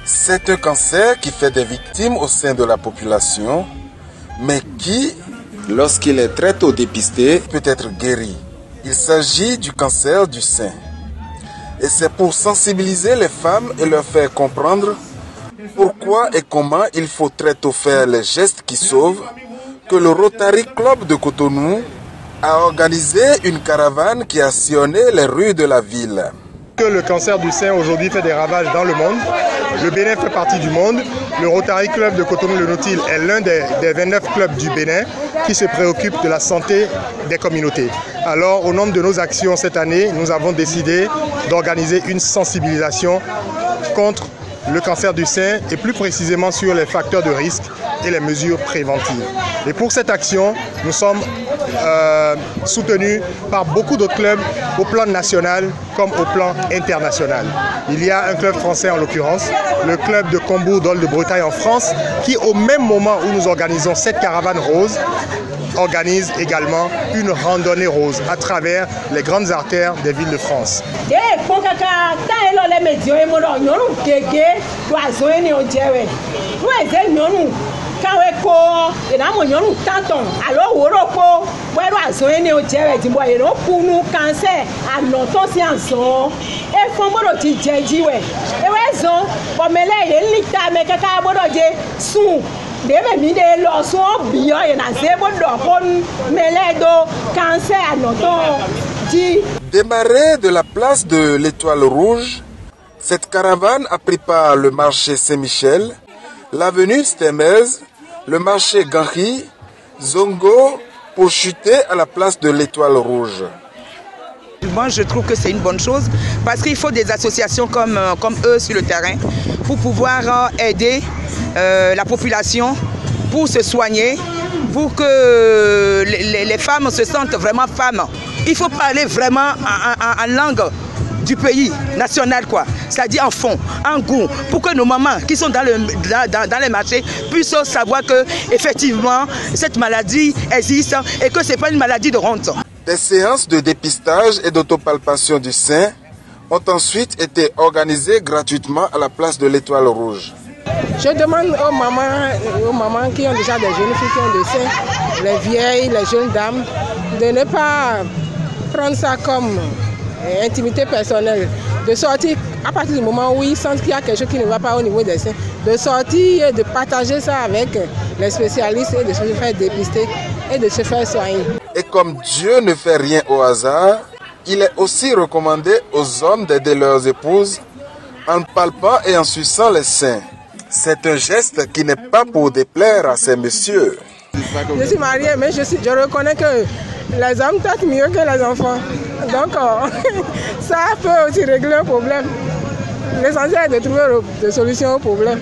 C'est un cancer qui fait des victimes au sein de la population, mais qui, lorsqu'il est très tôt dépisté, peut être guéri. Il s'agit du cancer du sein. Et c'est pour sensibiliser les femmes et leur faire comprendre pourquoi et comment il faut très tôt faire les gestes qui sauvent que le Rotary Club de Cotonou a organisé une caravane qui a sillonné les rues de la ville. Que le cancer du sein aujourd'hui fait des ravages dans le monde. Le Bénin fait partie du monde. Le Rotary Club de Cotonou-le-Nautil est l'un des 29 clubs du Bénin qui se préoccupe de la santé des communautés. Alors, au nom de nos actions cette année, nous avons décidé d'organiser une sensibilisation contre le cancer du sein et plus précisément sur les facteurs de risque et les mesures préventives. Et pour cette action, nous sommes soutenus par beaucoup d'autres clubs au plan national comme au plan international. Il y a un club français en l'occurrence, le club de Combourg d'Aulne de Bretagne en France, qui au même moment où nous organisons cette caravane rose, organise également une randonnée rose à travers les grandes artères des villes de France. Démarrée de la place de l'Étoile Rouge, cette caravane a pris part le marché Saint-Michel, l'avenue Stemez, le marché Ganri, Zongo, pour chuter à la place de l'Étoile Rouge. Moi, je trouve que c'est une bonne chose parce qu'il faut des associations comme eux sur le terrain pour pouvoir aider la population, pour se soigner, pour que les femmes se sentent vraiment femmes. Il faut parler vraiment en langue du pays national, quoi. C'est-à-dire en fond, en goût, pour que nos mamans qui sont dans les marchés puissent savoir que effectivement cette maladie existe et que ce n'est pas une maladie de honte. Des séances de dépistage et d'autopalpation du sein ont ensuite été organisées gratuitement à la place de l'Étoile Rouge. Je demande aux mamans qui ont déjà des jeunes filles qui ont des seins, les vieilles, les jeunes dames, de ne pas prendre ça comme intimité personnelle, de sortir à partir du moment où ils sentent qu'il y a quelque chose qui ne va pas au niveau des seins, de sortir et de partager ça avec les spécialistes et de se faire dépister et de se faire soigner. Et comme Dieu ne fait rien au hasard, il est aussi recommandé aux hommes d'aider leurs épouses en palpant et en suçant les seins. C'est un geste qui n'est pas pour déplaire à ces messieurs. Je suis mariée, mais je reconnais que les hommes traitent mieux que les enfants. Donc, ça peut aussi régler un problème. L'essentiel est de trouver des solutions au problème.